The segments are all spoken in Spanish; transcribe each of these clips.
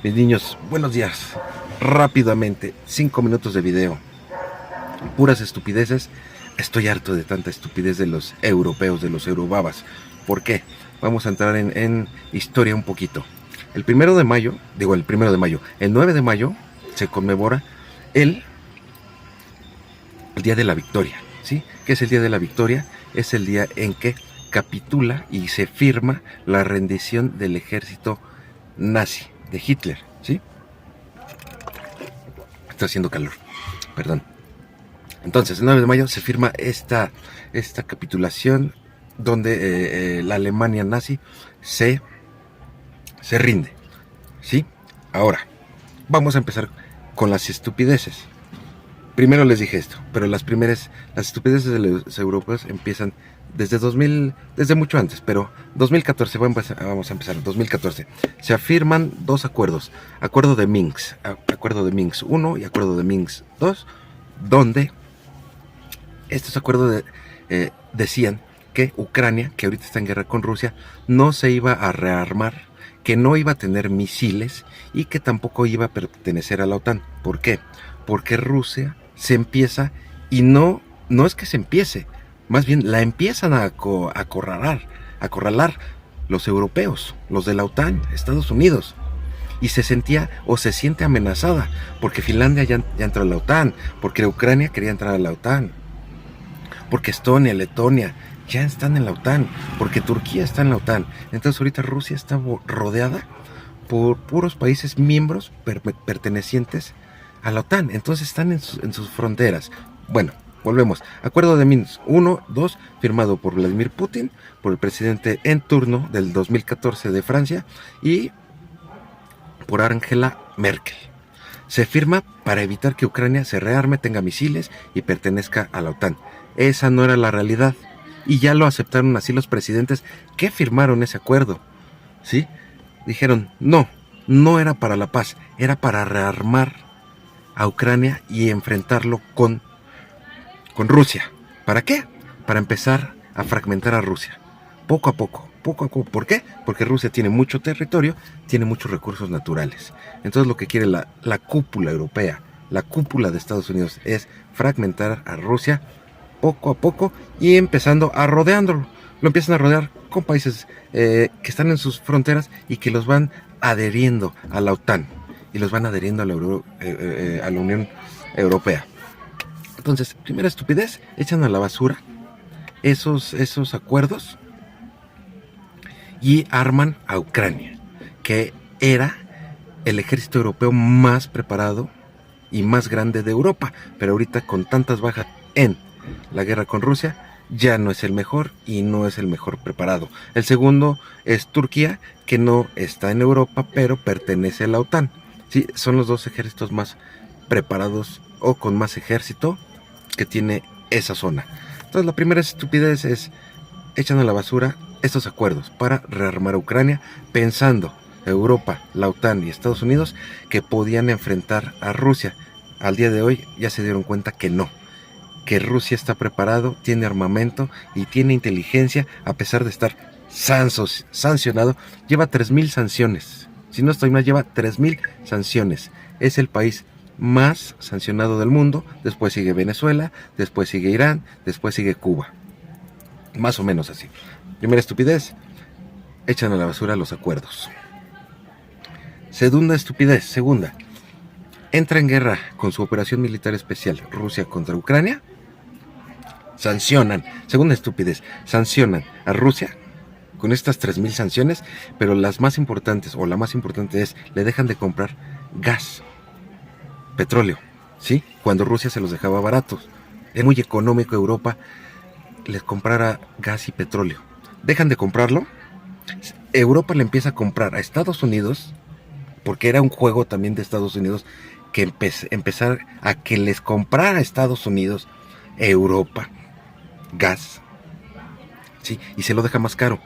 Mis niños, buenos días. Rápidamente, 5 minutos de video. Puras estupideces. Estoy harto de tanta estupidez de los europeos, de los eurobabas. ¿Por qué? Vamos a entrar en historia un poquito. El 1 de mayo, el 9 de mayo se conmemora el Día de la Victoria. ¿Sí? ¿Qué es el Día de la Victoria? Es el día en que capitula y se firma la rendición del ejército nazi de Hitler, ¿sí? Está haciendo calor, perdón. Entonces, el 9 de mayo se firma esta capitulación donde la Alemania nazi se rinde, ¿sí? Ahora, vamos a empezar con las estupideces. Primero les dije esto, pero las estupideces de los europeos empiezan desde mucho antes, pero 2014, vamos a empezar, 2014. Se afirman dos acuerdos, acuerdo de Minsk 1 y acuerdo de Minsk 2, donde estos acuerdos decían que Ucrania, que ahorita está en guerra con Rusia, no se iba a rearmar, que no iba a tener misiles y que tampoco iba a pertenecer a la OTAN. ¿Por qué? Porque Rusia se empieza, y no es que se empiece, más bien la empiezan a acorralar los europeos, los de la OTAN, Estados Unidos, y se siente amenazada, porque Finlandia ya entró a la OTAN, porque Ucrania quería entrar a la OTAN, porque Estonia, Letonia ya están en la OTAN, porque Turquía está en la OTAN. Entonces ahorita Rusia está rodeada por puros países miembros pertenecientes a la OTAN, entonces están en sus fronteras. Bueno, volvemos. Acuerdo de Minsk 1, 2, firmado por Vladimir Putin, por el presidente en turno del 2014 de Francia y por Angela Merkel. Se firma para evitar que Ucrania se rearme, tenga misiles y pertenezca a la OTAN. Esa no era la realidad y ya lo aceptaron así los presidentes que firmaron ese acuerdo, ¿sí? Dijeron, no era para la paz, era para rearmar a Ucrania y enfrentarlo con Rusia. ¿Para qué? Para empezar a fragmentar a Rusia. Poco a poco. ¿Por qué? Porque Rusia tiene mucho territorio, tiene muchos recursos naturales. Entonces lo que quiere la cúpula europea, la cúpula de Estados Unidos, es fragmentar a Rusia poco a poco y empezando a rodeándolo. Lo empiezan a rodear con países que están en sus fronteras y que los van adheriendo a la OTAN y los van adheriendo a la Unión Europea. Entonces, primera estupidez, echan a la basura esos acuerdos y arman a Ucrania, que era el ejército europeo más preparado y más grande de Europa, pero ahorita con tantas bajas en la guerra con Rusia, ya no es el mejor y no es el mejor preparado. El segundo es Turquía, que no está en Europa, pero pertenece a la OTAN. Sí, son los dos ejércitos más preparados o con más ejército que tiene esa zona. Entonces la primera estupidez es echan a la basura estos acuerdos para rearmar a Ucrania, pensando Europa, la OTAN y Estados Unidos que podían enfrentar a Rusia. Al día de hoy ya se dieron cuenta que no, que Rusia está preparado, tiene armamento y tiene inteligencia, a pesar de estar sancionado. Lleva 3,000 sanciones. Si no estoy mal, lleva 3,000 sanciones. Es el país más sancionado del mundo. Después sigue Venezuela, después sigue Irán, después sigue Cuba. Más o menos así. Primera estupidez, echan a la basura los acuerdos. Segunda estupidez, entra en guerra con su operación militar especial Rusia contra Ucrania. Segunda estupidez, sancionan a Rusia con estas 3,000 sanciones, pero las más importantes, o la más importante es, le dejan de comprar gas, petróleo, ¿sí? Cuando Rusia se los dejaba baratos. Es muy económico Europa les comprara gas y petróleo. Dejan de comprarlo. Europa le empieza a comprar a Estados Unidos, porque era un juego también de Estados Unidos, que empezar a que les comprara a Estados Unidos, Europa, gas, ¿sí? Y se lo deja más caro.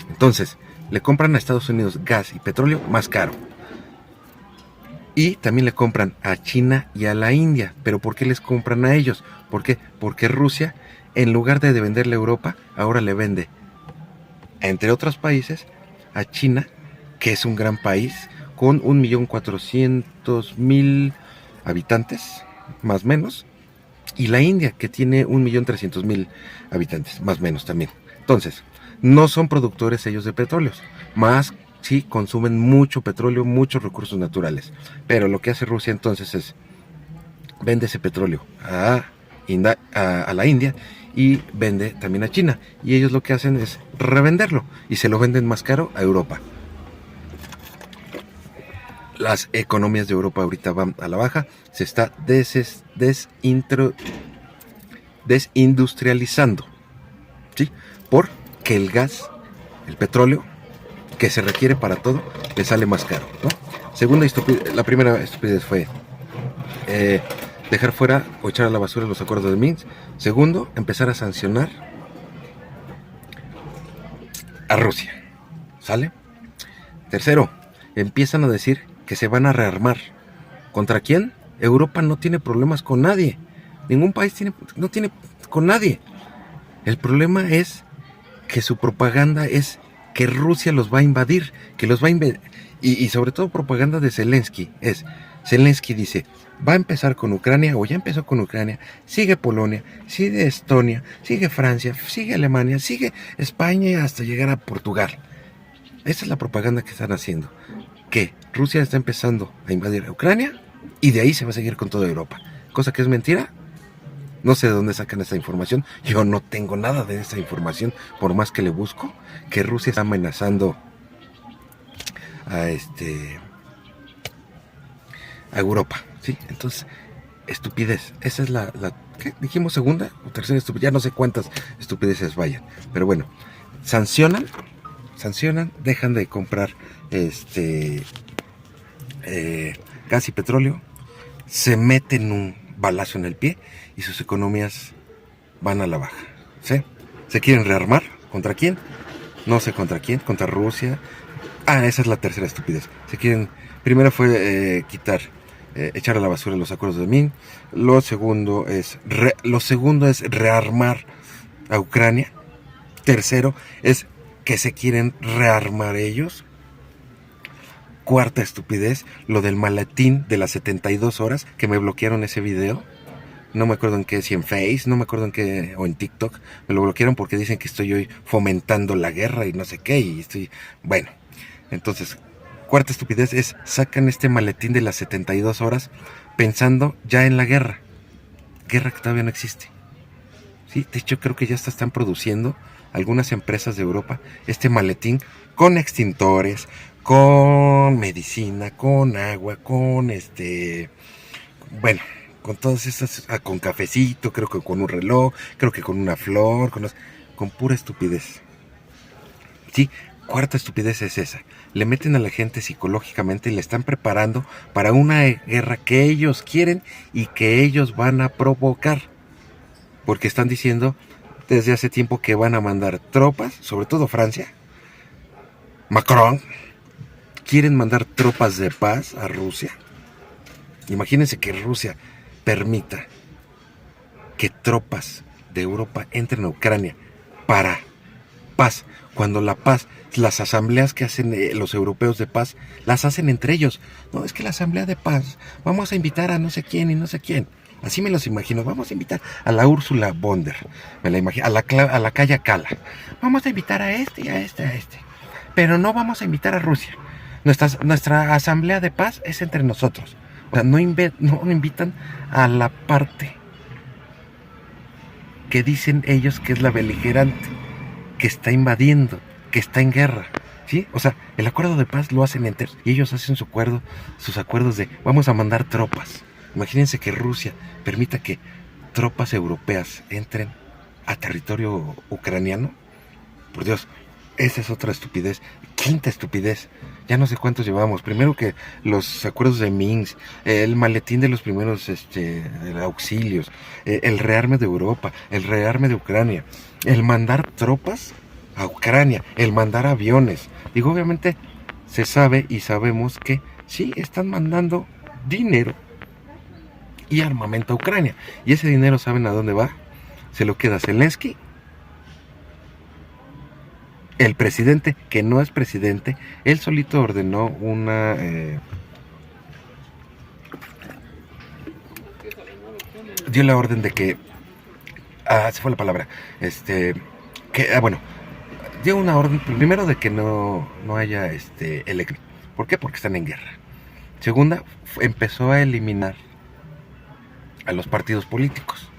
Entonces, le compran a Estados Unidos gas y petróleo más caro. Y también le compran a China y a la India. ¿Pero por qué les compran a ellos? ¿Por qué? Porque Rusia, en lugar de venderle a Europa, ahora le vende, entre otros países, a China, que es un gran país, con 1.400.000 habitantes, más o menos, y la India, que tiene 1.300.000 habitantes, más o menos también. Entonces, no son productores ellos de petróleos, más sí consumen mucho petróleo, muchos recursos naturales. Pero lo que hace Rusia entonces es vende ese petróleo a la India y vende también a China. Y ellos lo que hacen es revenderlo y se lo venden más caro a Europa. Las economías de Europa ahorita van a la baja, se está desindustrializando, ¿sí? Porque el gas, el petróleo, que se requiere para todo, le sale más caro, ¿no? La primera estupidez fue dejar fuera o echar a la basura los acuerdos de Minsk. Segundo, empezar a sancionar a Rusia, ¿sale? Tercero, empiezan a decir que se van a rearmar. ¿Contra quién? Europa no tiene problemas con nadie. Ningún país no tiene con nadie. El problema es que su propaganda es que Rusia los va a invadir, que los va a invadir. Y sobre todo propaganda de Zelensky. Zelensky dice, va a empezar con Ucrania, o ya empezó con Ucrania, sigue Polonia, sigue Estonia, sigue Francia, sigue Alemania, sigue España hasta llegar a Portugal. Esa es la propaganda que están haciendo. Que Rusia está empezando a invadir a Ucrania y de ahí se va a seguir con toda Europa. Cosa que es mentira. No sé de dónde sacan esa información. Yo no tengo nada de esa información, por más que le busco. Que Rusia está amenazando a Europa, ¿sí? Entonces, estupidez. Esa es la ¿qué dijimos? ¿Segunda o tercera estupidez? Ya no sé cuántas estupideces vayan. Pero bueno, sancionan, dejan de comprar gas y petróleo, se meten un balazo en el pie y sus economías van a la baja, ¿sí? ¿Se quieren rearmar? ¿Contra quién? No sé contra quién, contra Rusia. Esa es la tercera estupidez. Primero fue echar a la basura los acuerdos de Minsk. Lo segundo es rearmar a Ucrania. Tercero es que se quieren rearmar ellos. Cuarta estupidez, lo del maletín de las 72 horas, que me bloquearon ese video. No me acuerdo en qué, si en Face, no me acuerdo en qué, o en TikTok. Me lo bloquearon porque dicen que estoy hoy fomentando la guerra y no sé qué, y bueno. Entonces, cuarta estupidez es, sacan este maletín de las 72 horas pensando ya en la guerra que todavía no existe. Sí, de hecho creo que ya están produciendo algunas empresas de Europa este maletín con extintores, con medicina, con agua, con bueno, con todas estas, con cafecito, creo que con un reloj, creo que con una flor, con pura estupidez. Sí, cuarta estupidez es esa. Le meten a la gente psicológicamente y le están preparando para una guerra que ellos quieren y que ellos van a provocar. Porque están diciendo desde hace tiempo que van a mandar tropas, sobre todo Francia. Macron quieren mandar tropas de paz a Rusia. Imagínense que Rusia permita que tropas de Europa entren a Ucrania para paz, cuando la paz, las asambleas que hacen los europeos de paz, las hacen entre ellos. No, es que la asamblea de paz, vamos a invitar a no sé quién y no sé quién. Así me los imagino, vamos a invitar a la Úrsula von der, me la imagino, a la Kaja Kallas. Vamos a invitar a este y a este, pero no vamos a invitar a Rusia. Nuestra asamblea de paz es entre nosotros. O sea, no invitan a la parte que dicen ellos que es la beligerante, que está invadiendo, que está en guerra, ¿sí? O sea, el acuerdo de paz lo hacen entre y ellos hacen sus acuerdos de vamos a mandar tropas. Imagínense que Rusia permita que tropas europeas entren a territorio ucraniano. Por Dios, esa es otra estupidez. Quinta estupidez. Ya no sé cuántos llevamos. Primero que los acuerdos de Minsk, el maletín de los primeros auxilios, el rearme de Europa, el rearme de Ucrania, el mandar tropas a Ucrania, el mandar aviones. Digo, obviamente se sabe y sabemos que sí están mandando dinero y armamento a Ucrania. Y ese dinero, ¿saben a dónde va? Se lo queda Zelensky, el presidente, que no es presidente, él solito ordenó dio la orden de que, se fue la palabra, bueno, dio una orden primero de que no haya elección. ¿Por qué? Porque están en guerra. Segunda, empezó a eliminar a los partidos políticos.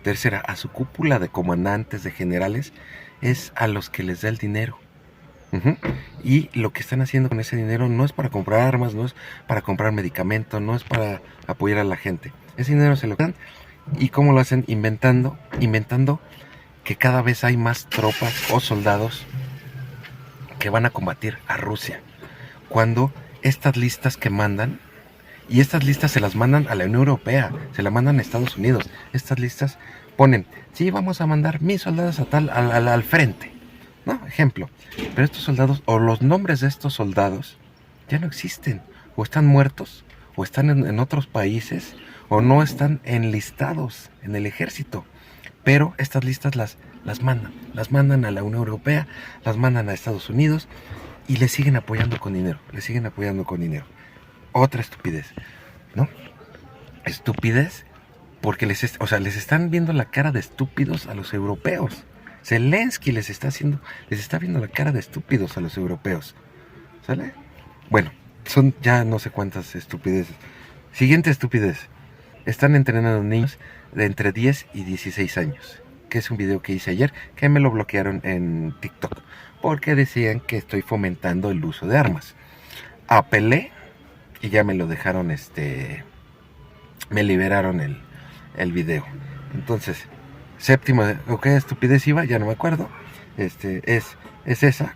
Tercera, a su cúpula de comandantes, de generales, es a los que les da el dinero. Y lo que están haciendo con ese dinero no es para comprar armas, no es para comprar medicamentos, no es para apoyar a la gente. Ese dinero se lo dan. ¿Y cómo lo hacen? Inventando que cada vez hay más tropas o soldados que van a combatir a Rusia. Cuando estas listas que mandan, y estas listas se las mandan a la Unión Europea, se las mandan a Estados Unidos, estas listas ponen, sí, vamos a mandar 1000 soldados a al frente, ¿no? Ejemplo. Pero estos soldados, o los nombres de estos soldados, ya no existen, o están muertos, o están en otros países, o no están enlistados en el ejército. Pero estas listas las mandan a la Unión Europea, las mandan a Estados Unidos, y les siguen apoyando con dinero, Otra estupidez, ¿no? Estupidez porque les están viendo la cara de estúpidos a los europeos. Zelensky les está viendo la cara de estúpidos a los europeos. ¿Sale? Bueno, son ya no sé cuántas estupideces. Siguiente estupidez. Están entrenando niños de entre 10 y 16 años. Que es un video que hice ayer, que me lo bloquearon en TikTok. Porque decían que estoy fomentando el uso de armas. Apelé y ya me lo dejaron, me liberaron el video. Entonces, séptima, ¿qué estupidez iba? Ya no me acuerdo. Es esa.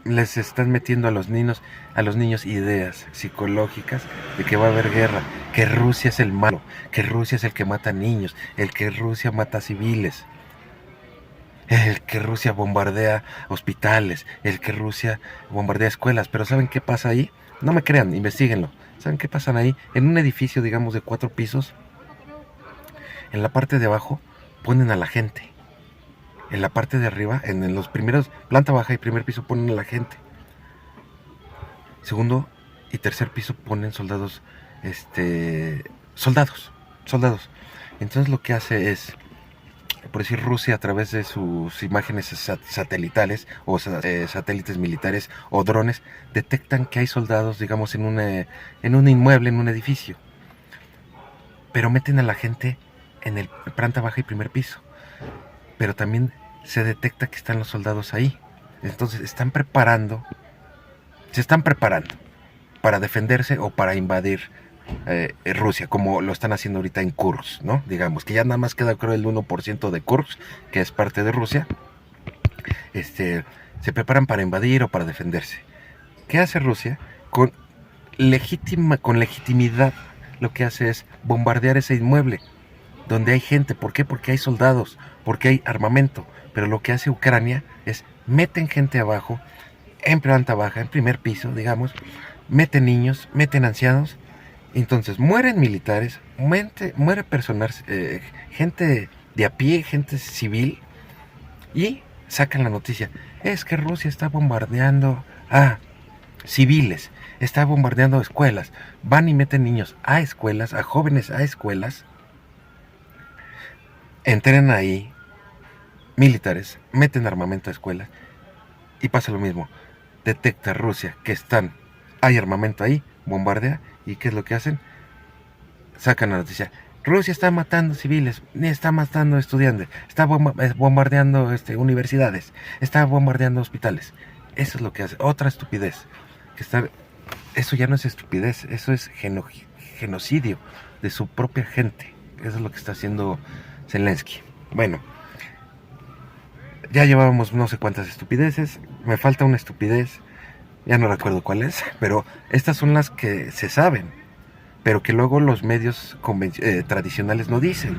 Les están metiendo a los niños ideas psicológicas de que va a haber guerra, que Rusia es el malo, que Rusia es el que mata niños, el que Rusia mata civiles, el que Rusia bombardea hospitales, el que Rusia bombardea escuelas. Pero ¿saben qué pasa ahí? No me crean, investíguenlo. ¿Saben qué pasa ahí? En un edificio, digamos, de 4 pisos, en la parte de abajo ponen a la gente. En la parte de arriba, en los primeros, planta baja y primer piso, ponen a la gente. Segundo y tercer piso ponen soldados. Entonces lo que hace es, por decir, Rusia, a través de sus imágenes satelitales o satélites militares o drones, detectan que hay soldados, digamos, en un inmueble, en un edificio. Pero meten a la gente en el planta baja y primer piso. Pero también se detecta que están los soldados ahí. Entonces se están preparando para defenderse o para invadir Rusia, como lo están haciendo ahorita en Kursk, ¿no? Digamos que ya nada más queda, creo, el 1% de Kursk, que es parte de Rusia. Se preparan para invadir o para defenderse. ¿Qué hace Rusia? Con legitimidad, lo que hace es bombardear ese inmueble donde hay gente. ¿Por qué? Porque hay soldados, porque hay armamento. Pero lo que hace Ucrania es meten gente abajo, en planta baja, en primer piso, digamos, meten niños, meten ancianos. Entonces mueren militares, muere personal, gente de a pie, gente civil, y sacan la noticia. Es que Rusia está bombardeando a civiles, está bombardeando escuelas. Van y meten niños a escuelas, a jóvenes a escuelas. Entrenan ahí militares, meten armamento a escuelas, y pasa lo mismo. Detecta Rusia que hay armamento ahí, bombardea, y ¿qué es lo que hacen? Sacan la noticia. Rusia está matando civiles, está matando estudiantes, está bombardeando universidades, está bombardeando hospitales. Eso es lo que hace. Otra estupidez. Eso ya no es estupidez, eso es genocidio de su propia gente. Eso es lo que está haciendo Zelensky. Bueno, ya llevábamos no sé cuántas estupideces. Me falta una estupidez, ya no recuerdo cuál es, pero estas son las que se saben, pero que luego los medios tradicionales no dicen.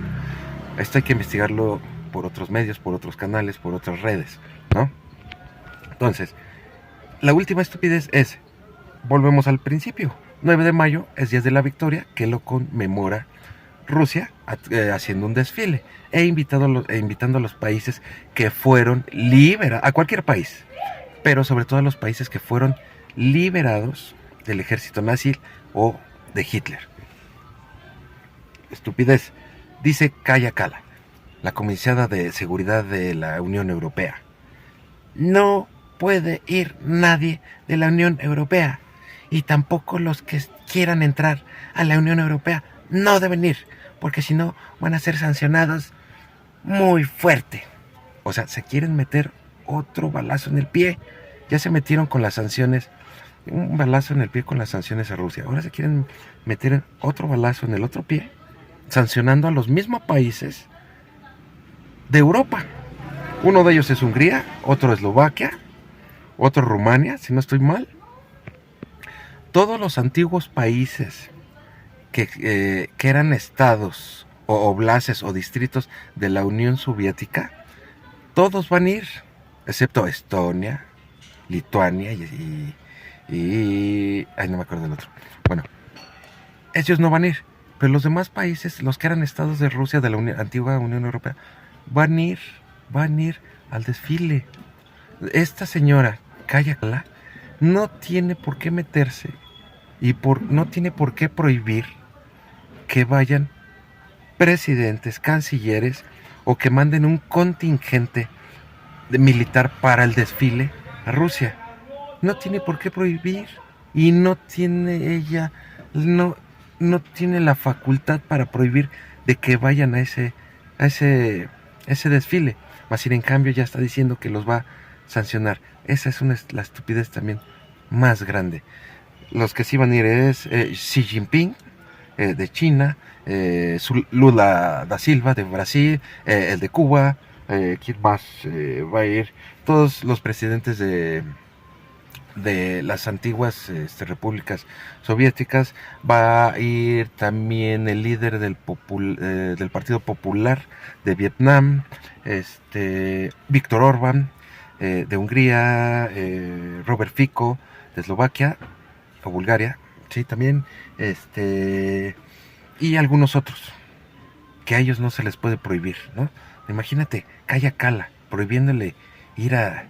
Esto hay que investigarlo por otros medios, por otros canales, por otras redes, ¿no? Entonces, la última estupidez es, volvemos al principio, 9 de mayo es Día de la Victoria, que lo conmemora Rusia haciendo un desfile invitando a los países que fueron liberados, a cualquier país, pero sobre todo a los países que fueron liberados del ejército nazi o de Hitler. Estupidez, dice Kaja Kallas, la comisionada de seguridad de la Unión Europea. No puede ir nadie de la Unión Europea, y tampoco los que quieran entrar a la Unión Europea no deben ir, porque si no van a ser sancionados muy fuerte. O sea, se quieren meter otro balazo en el pie. Ya se metieron con las sanciones, un balazo en el pie con las sanciones a Rusia. Ahora se quieren meter otro balazo en el otro pie, sancionando a los mismos países de Europa. Uno de ellos es Hungría, otro Eslovaquia, otro Rumania, si no estoy mal. Todos los antiguos países que eran estados o oblases o distritos de la Unión Soviética, todos van a ir, excepto Estonia, Lituania y ay, no me acuerdo del otro. Bueno, ellos no van a ir, pero los demás países, los que eran estados de Rusia, de la antigua Unión Europea, van a ir al desfile. Esta señora, Kaja Kallas, no tiene por qué meterse y no tiene por qué prohibir que vayan presidentes, cancilleres o que manden un contingente militar para el desfile a Rusia. No tiene por qué prohibir, y no tiene ella, no tiene la facultad para prohibir de que vayan a ese desfile. Mas sin en cambio ya está diciendo que los va a sancionar. Esa es la estupidez también más grande. Los que sí van a ir es Xi Jinping de China, Lula da Silva de Brasil, el de Cuba, ¿quién más va a ir? Todos los presidentes de las antiguas repúblicas soviéticas. Va a ir también el líder del Partido Popular de Vietnam, Víctor Orbán de Hungría, Robert Fico de Eslovaquia o Bulgaria, sí, también, y algunos otros que a ellos no se les puede prohibir, ¿no? Imagínate, Kaja Kallas prohibiéndole ir a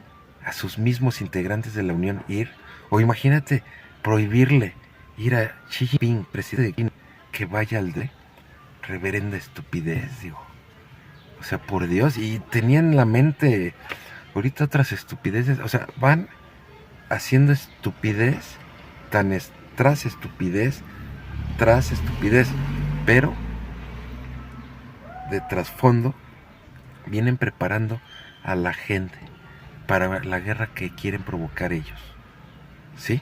sus mismos integrantes de la Unión ir, o imagínate prohibirle ir a Xi Jinping, presidente de China, que vaya al de reverenda estupidez, digo. O sea, por Dios, y tenían en la mente ahorita otras estupideces, o sea, van haciendo estupidez tras estupidez, pero de trasfondo vienen preparando a la gente para la guerra que quieren provocar ellos, ¿sí?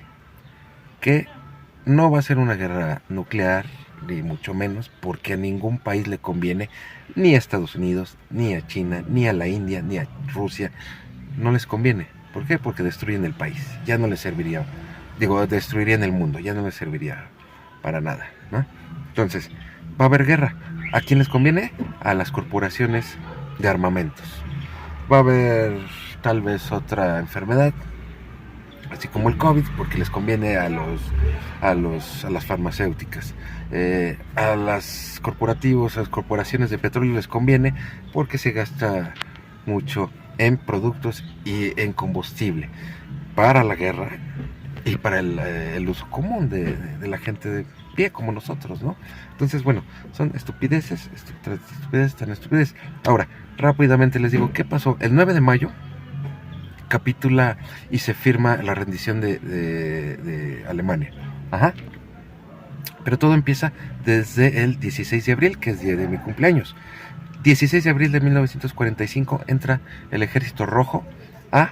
Que no va a ser una guerra nuclear, ni mucho menos, porque a ningún país le conviene, ni a Estados Unidos, ni a China, ni a la India, ni a Rusia, no les conviene. ¿Por qué? Porque destruyen el país, ya no les serviría, destruirían el mundo, ya no les serviría para nada, ¿no? Entonces, va a haber guerra. ¿A quién les conviene? A las corporaciones de armamentos. Va a haber tal vez otra enfermedad, así como el COVID, porque les conviene a las farmacéuticas. A las corporaciones de petróleo les conviene porque se gasta mucho en productos y en combustible para la guerra y para el uso común de la gente de pie como nosotros, ¿no? Entonces, bueno, son estupideces, tan estupideces. Ahora, rápidamente les digo, ¿qué pasó? El 9 de mayo capitula y se firma la rendición de Alemania. Ajá. Pero todo empieza desde el 16 de abril, que es día de mi cumpleaños. 16 de abril de 1945 entra el Ejército Rojo a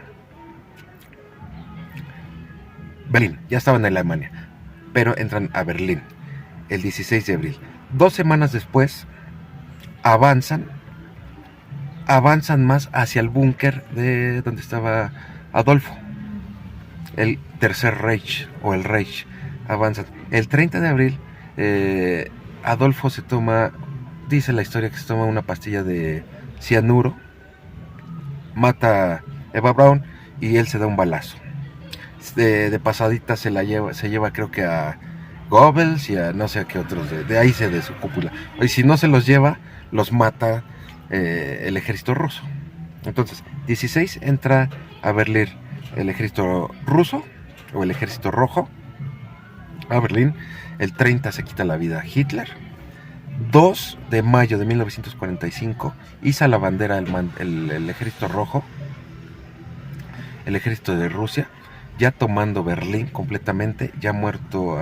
Berlín. Ya estaban en Alemania, pero entran a Berlín el 16 de abril. 2 semanas después avanzan más hacia el búnker de donde estaba Adolfo, el Tercer Reich o el Reich. Avanzan. El 30 de abril Adolfo se toma, dice la historia que se toma una pastilla de cianuro, mata a Eva Braun y él se da un balazo. De pasadita se lleva creo que a Goebbels y a no sé qué otros, de ahí de su cúpula. Y si no se los lleva, los mata el ejército ruso. Entonces, 16 entra a Berlín el ejército ruso o el ejército rojo a Berlín. El 30 se quita la vida Hitler. 2 de mayo de 1945 iza la bandera el ejército rojo, el ejército de Rusia, ya tomando Berlín completamente, ya muerto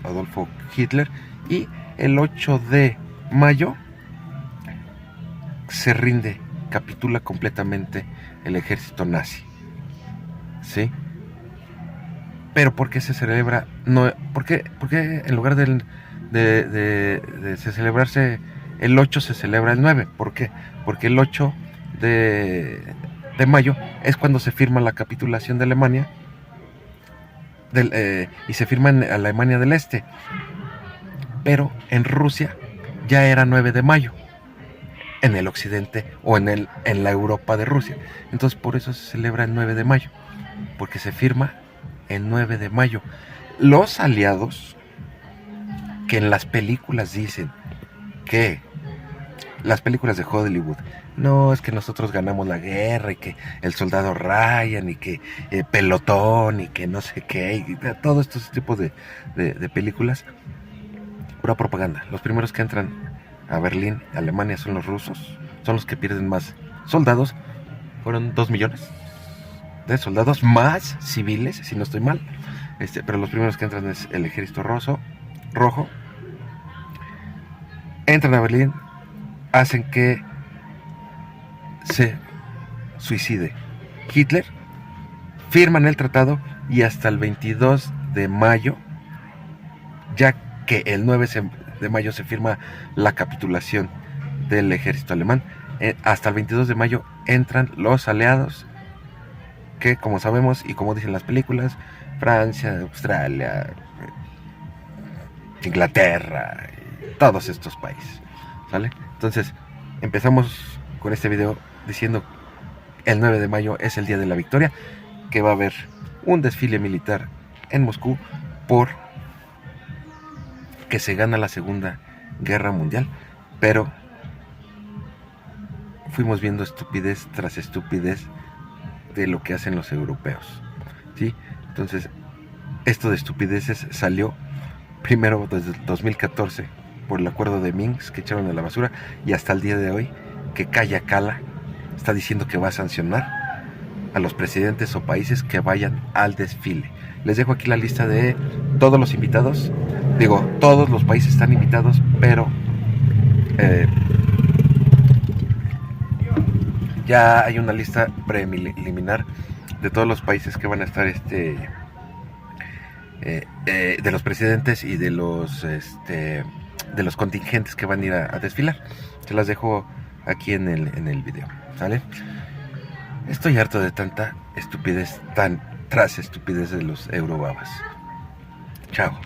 Adolfo Hitler. Y el 8 de mayo se rinde, capitula completamente el ejército nazi. ¿Sí? Pero ¿por qué se celebra? No, ¿por qué en lugar de celebrarse el 8 se celebra el 9? ¿Por qué? Porque el 8 de mayo es cuando se firma la capitulación de Alemania y se firma en Alemania del Este. Pero en Rusia ya era 9 de mayo. En el occidente o en la Europa de Rusia. Entonces por eso se celebra el 9 de mayo. Porque se firma el 9 de mayo. Los aliados, que en las películas dicen que las películas de Hollywood, no, es que nosotros ganamos la guerra y que el soldado Ryan y que pelotón y que no sé qué, y todos estos tipos de películas, pura propaganda. Los primeros que entran a Berlín, Alemania, son los rusos, son los que pierden más soldados. Fueron 2 millones de soldados más civiles, si no estoy mal. Pero los primeros que entran es el ejército rojo. Entran a Berlín, hacen que se suicide Hitler, firman el tratado y hasta el 22 de mayo, ya que el 9 de mayo se firma la capitulación del ejército alemán, hasta el 22 de mayo entran los aliados, que como sabemos y como dicen las películas, Francia, Australia, Inglaterra, todos estos países, ¿sale? Entonces empezamos con este video diciendo el 9 de mayo es el día de la victoria, que va a haber un desfile militar en Moscú por que se gana la Segunda Guerra Mundial, pero fuimos viendo estupidez tras estupidez de lo que hacen los europeos, ¿sí? Entonces, esto de estupideces salió primero desde el 2014 por el acuerdo de Minsk que echaron a la basura, y hasta el día de hoy que Kaja Kallas está diciendo que va a sancionar a los presidentes o países que vayan al desfile. Les dejo aquí la lista de todos los invitados. Digo, todos los países están invitados, pero ya hay una lista preliminar de todos los países que van a estar de los presidentes y de los contingentes que van a ir a desfilar. Se las dejo aquí en el video, ¿sale? Estoy harto de tanta estupidez, tras estupidez de los eurobabas. Chao.